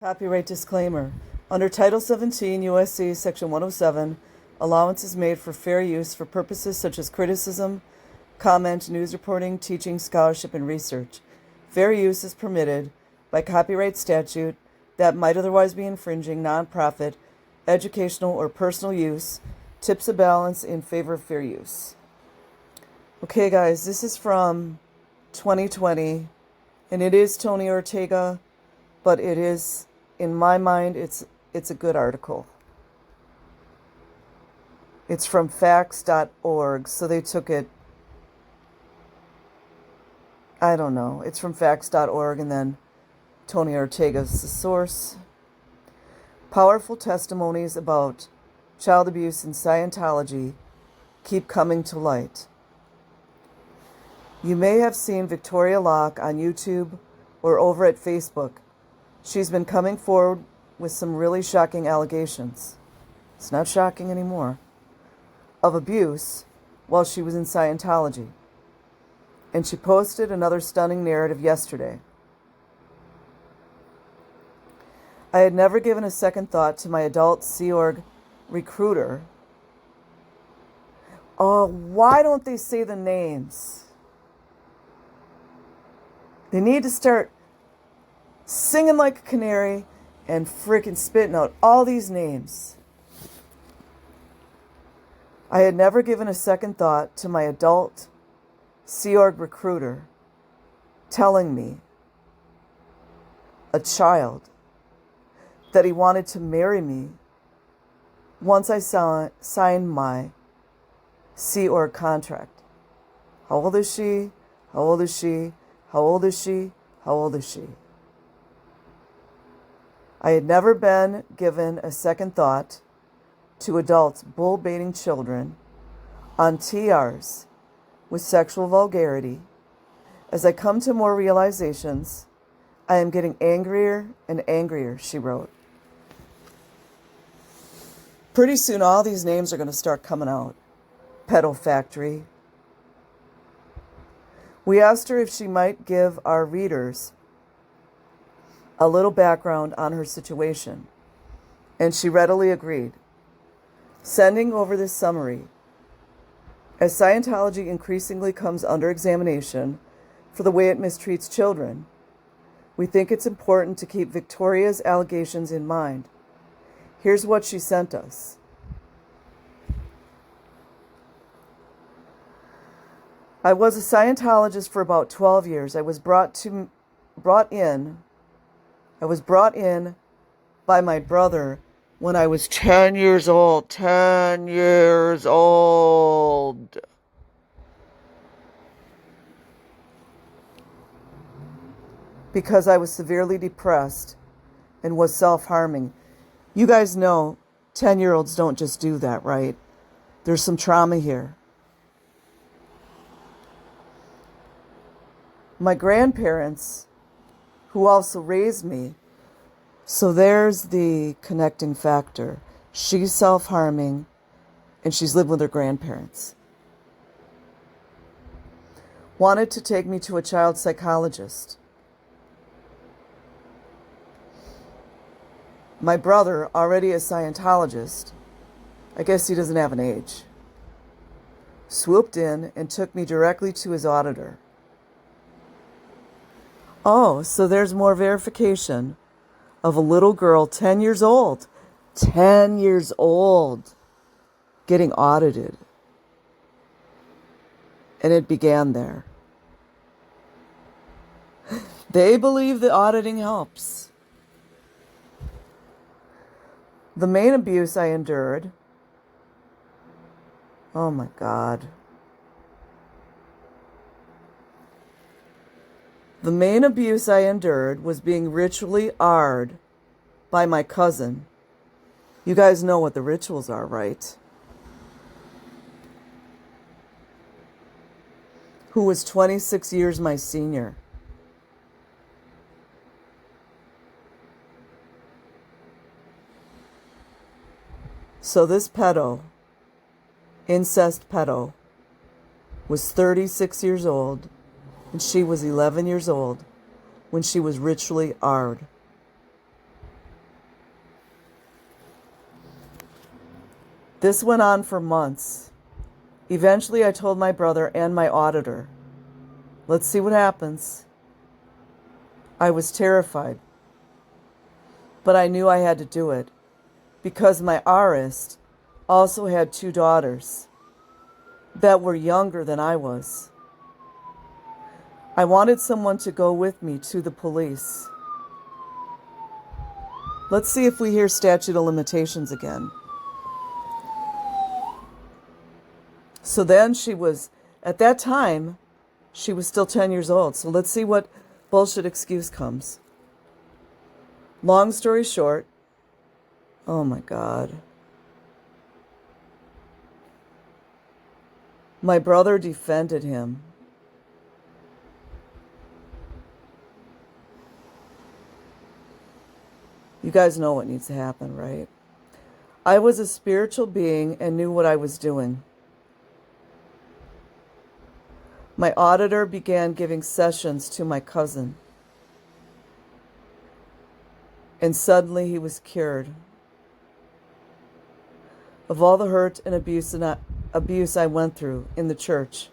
Copyright disclaimer. Under Title 17 U.S.C. Section 107, allowance is made for fair use for purposes such as criticism, comment, news reporting, teaching, scholarship, and research. Fair use is permitted by copyright statute that might otherwise be infringing nonprofit, educational, or personal use, tips a balance in favor of fair use. Okay, guys, this is from 2020, and it is Tony Ortega, but it is, in my mind, it's a good article. It's from facts.org, so they took it, I don't know, it's from facts.org, and then Tony Ortega's the source. Powerful testimonies about child abuse in Scientology keep coming to light. You may have seen Victoria Locke on YouTube or over at Facebook. She's been coming forward with some really shocking allegations. It's not shocking anymore. Of abuse while she was in Scientology. And she posted another stunning narrative yesterday. I had never given a second thought to my adult Sea Org recruiter. Oh, why don't they say the names? They need to start singing like a canary and freaking spitting out all these names. I had never given a second thought to my adult Sea Org recruiter telling me, a child, that he wanted to marry me once I signed my Sea Org contract. How old is she? How old is she? How old is she? How old is she? I had never been given a second thought to adults bull-baiting children on TRs with sexual vulgarity. As I come to more realizations, I am getting angrier and angrier, she wrote. Pretty soon all these names are going to start coming out. Pedo Factory. We asked her if she might give our readers a little background on her situation, and she readily agreed, sending over this summary. As Scientology increasingly comes under examination for the way it mistreats children, we think it's important to keep Victoria's allegations in mind. Here's what she sent us. I was a Scientologist for about 12 years. I was brought in by my brother when I was 10 years old. 10 years old. Because I was severely depressed and was self-harming. You guys know 10-year-olds don't just do that, right? There's some trauma here. My grandparents, who also raised me, so there's the connecting factor. She's self-harming, and she's lived with her grandparents. Wanted to take me to a child psychologist. My brother, already a Scientologist, I guess he doesn't have an age, swooped in and took me directly to his auditor. Oh, so there's more verification of a little girl, 10 years old, 10 years old, getting audited. And it began there. They believe the auditing helps. The main abuse I endured, oh my God. The main abuse I endured was being ritually AR'd by my cousin. You guys know what the rituals are, right? Who was 26 years my senior. So this pedo, incest pedo, was 36 years old, and she was 11 years old when she was ritually AR'd. This went on for months. Eventually, I told my brother and my auditor, let's see what happens. I was terrified, but I knew I had to do it because my aurist also had 2 daughters that were younger than I was. I wanted someone to go with me to the police. Let's see if we hear statute of limitations again. So then at that time, she was still 10 years old. So let's see what bullshit excuse comes. Long story short, oh my God. My brother defended him. You guys know what needs to happen, right? I was a spiritual being and knew what I was doing. My auditor began giving sessions to my cousin. And suddenly he was cured of all the hurt and abuse I went through in the church.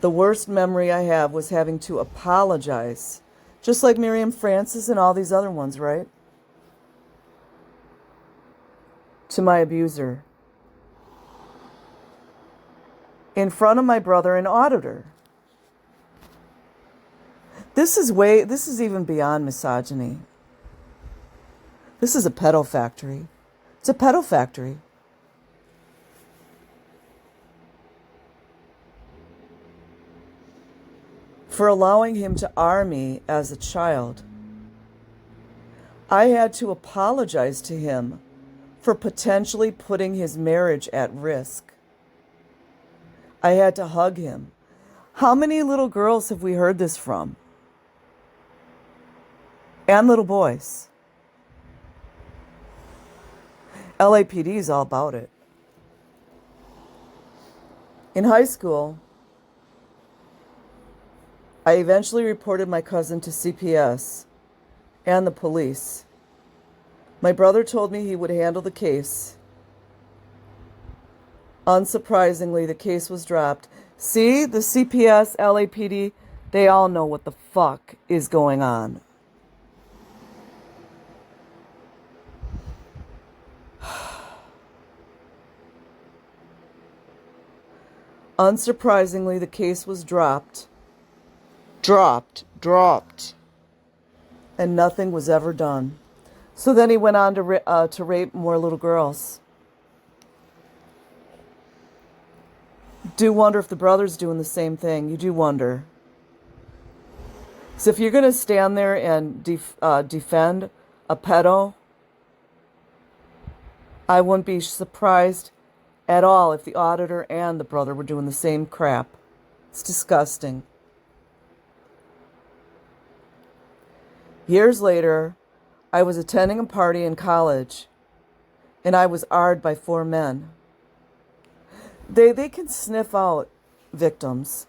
The worst memory I have was having to apologize, just like Miriam Francis and all these other ones, right? To my abuser. In front of my brother and auditor. This is even beyond misogyny. This is a pedo factory. It's a pedo factory. For allowing him to R me as a child. I had to apologize to him for potentially putting his marriage at risk. I had to hug him. How many little girls have we heard this from? And little boys. LAPD is all about it. In high school, I eventually reported my cousin to CPS and the police. My brother told me he would handle the case. Unsurprisingly, the case was dropped. See, the CPS, LAPD, they all know what the fuck is going on. Unsurprisingly, the case was dropped. Dropped. And nothing was ever done. So then he went on to rape more little girls. Do wonder if the brother's doing the same thing. You do wonder. So if you're going to stand there and defend a pedo, I wouldn't be surprised at all if the auditor and the brother were doing the same crap. It's disgusting. Years later, I was attending a party in college, and I was R'd by 4 men. They can sniff out victims.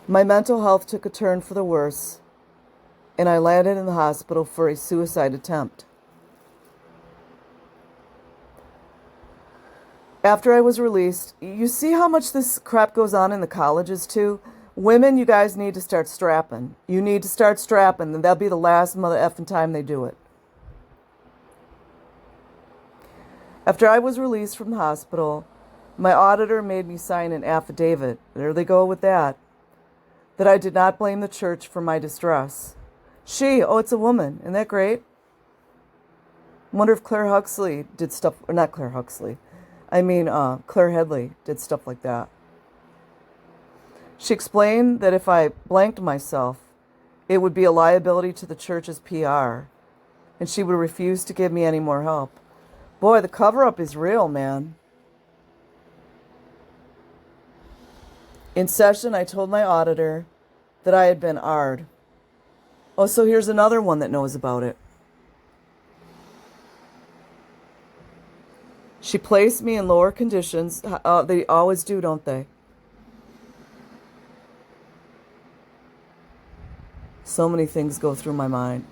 My mental health took a turn for the worse, and I landed in the hospital for a suicide attempt. After I was released, you see how much this crap goes on in the colleges too? Women, you guys need to start strapping. You need to start strapping, and that'll be the last mother effing time they do it. After I was released from the hospital, my auditor made me sign an affidavit, there they go with that I did not blame the church for my distress. It's a woman, isn't that great? Wonder if Claire Huxley did stuff, or not Claire Huxley, Claire Headley did stuff like that. She explained that if I blanked myself, it would be a liability to the church's PR, and she would refuse to give me any more help. Boy, the cover-up is real, man. In session, I told my auditor that I had been R'd. Oh, so here's another one that knows about it. She placed me in lower conditions. They always do, don't they? So many things go through my mind.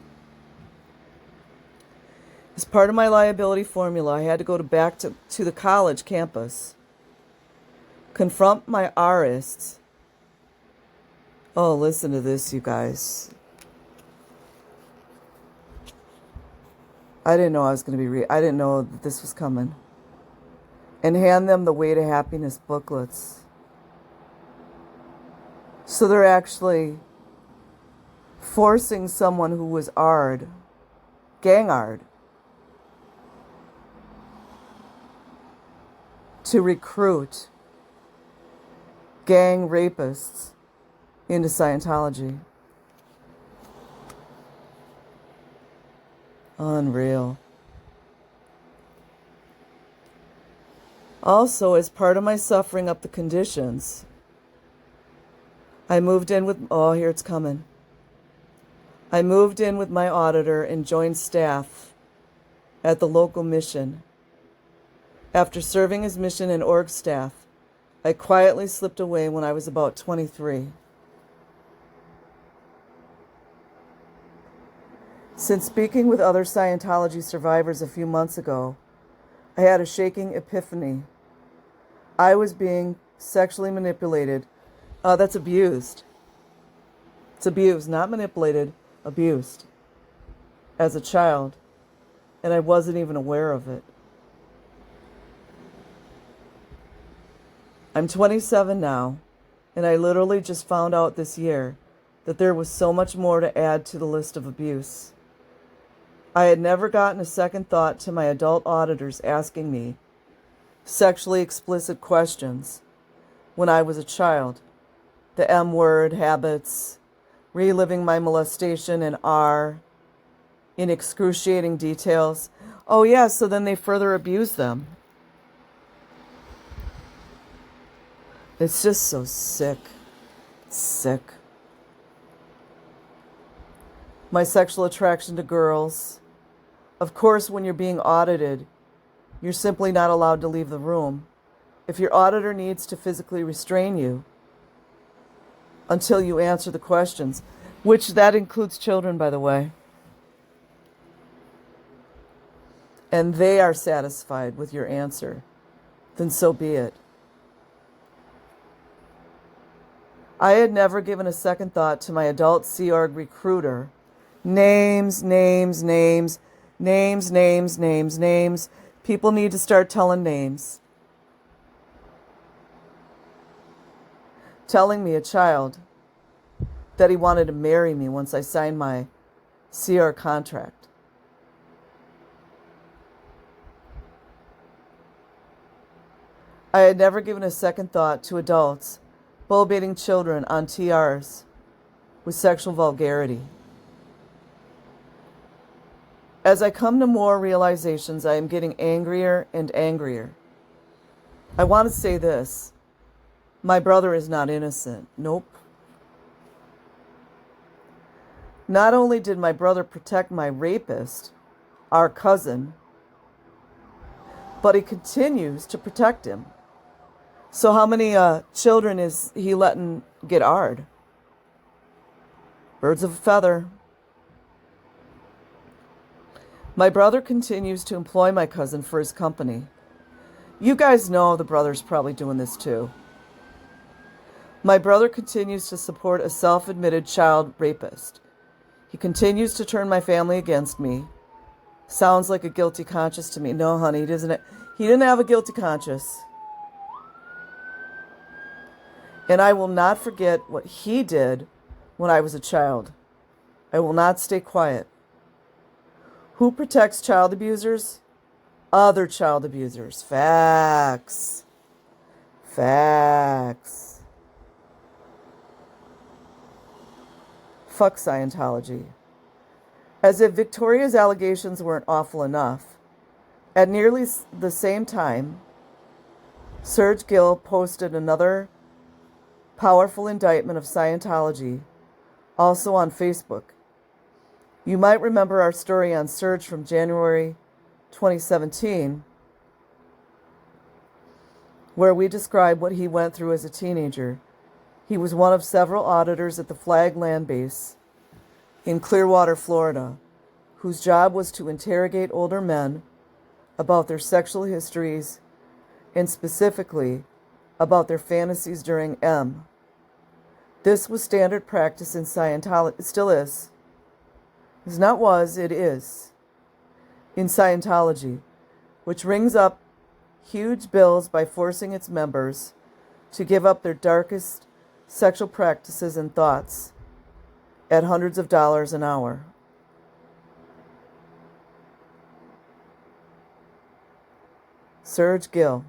As part of my liability formula, I had to go back to the college campus, confront my arists. Oh, listen to this, you guys. I didn't know I was going to be I didn't know that this was coming. And hand them the Way to Happiness booklets. So they're actually forcing someone who was gang-ard, to recruit gang rapists into Scientology. Unreal. Also, as part of my suffering up the conditions, I moved in with, oh, here it's coming. I moved in with my auditor and joined staff at the local mission. After serving as mission and org staff, I quietly slipped away when I was about 23. Since speaking with other Scientology survivors a few months ago, I had a shaking epiphany. I was being sexually manipulated. That's abused. It's abused, not manipulated, abused. As a child. And I wasn't even aware of it. I'm 27 now, and I literally just found out this year that there was so much more to add to the list of abuse. I had never gotten a second thought to my adult auditors asking me sexually explicit questions when I was a child. The M word habits, reliving my molestation in R, in excruciating details. Oh yeah, so then they further abuse them. It's just so sick. Sick. My sexual attraction to girls. Of course, when you're being audited, you're simply not allowed to leave the room. If your auditor needs to physically restrain you until you answer the questions, which that includes children, by the way, and they are satisfied with your answer, then so be it. I had never given a second thought to my adult Sea Org recruiter. Names. People need to start telling names. Telling me, a child, that he wanted to marry me once I signed my Sea Org contract. I had never given a second thought to adults bull-baiting children on TRs with sexual vulgarity. As I come to more realizations, I am getting angrier and angrier. I want to say this. My brother is not innocent. Nope. Not only did my brother protect my rapist, our cousin, but he continues to protect him. So how many children is he letting get AR'd? Birds of a feather. My brother continues to employ my cousin for his company. You guys know the brother's probably doing this too. My brother continues to support a self-admitted child rapist. He continues to turn my family against me. Sounds like a guilty conscience to me. No, honey, he didn't have a guilty conscience. And I will not forget what he did when I was a child. I will not stay quiet. Who protects child abusers? Other child abusers. Facts. Facts. Fuck Scientology. As if Victoria's allegations weren't awful enough, at nearly the same time, Serge Gill posted another powerful indictment of Scientology, also on Facebook. You might remember our story on Serge from January 2017, where we describe what he went through as a teenager. He was one of several auditors at the Flag Land Base in Clearwater, Florida, whose job was to interrogate older men about their sexual histories and specifically about their fantasies during M. This was standard practice in Scientology. It still is. It's not was, it is. In Scientology, which rings up huge bills by forcing its members to give up their darkest sexual practices and thoughts at hundreds of dollars an hour. Serge Gill.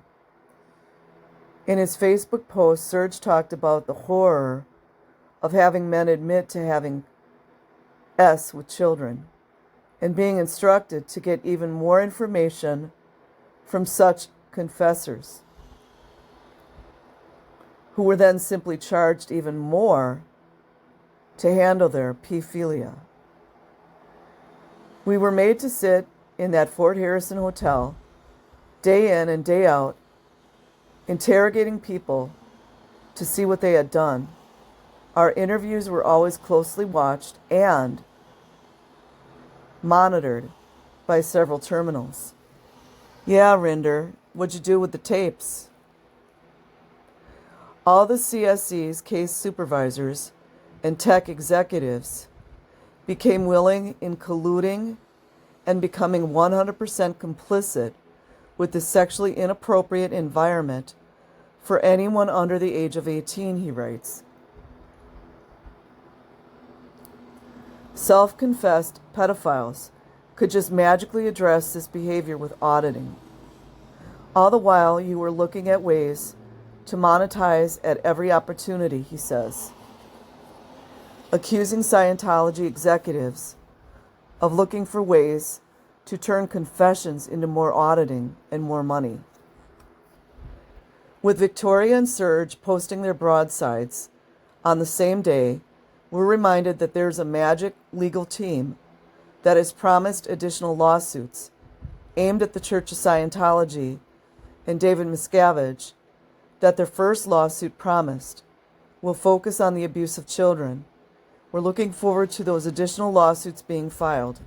In his Facebook post, Serge talked about the horror of having men admit to having S with children and being instructed to get even more information from such confessors, who were then simply charged even more to handle their pedophilia. We were made to sit in that Fort Harrison hotel day in and day out, interrogating people to see what they had done. Our interviews were always closely watched and monitored by several terminals. Yeah, Rinder, what'd you do with the tapes? All the CSE's case supervisors and tech executives became willing in colluding and becoming 100% complicit with the sexually inappropriate environment for anyone under the age of 18, he writes. Self-confessed pedophiles could just magically address this behavior with auditing. All the while, you were looking at ways to monetize at every opportunity, he says, accusing Scientology executives of looking for ways to turn confessions into more auditing and more money. With Victoria and Serge posting their broadsides on the same day, we're reminded that there's a magic legal team that has promised additional lawsuits aimed at the Church of Scientology and David Miscavige, that their first lawsuit promised will focus on the abuse of children. We're looking forward to those additional lawsuits being filed.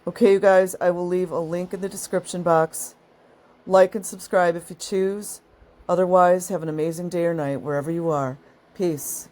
Okay, you guys, I will leave a link in the description box. Like and subscribe if you choose. Otherwise, have an amazing day or night wherever you are. Peace.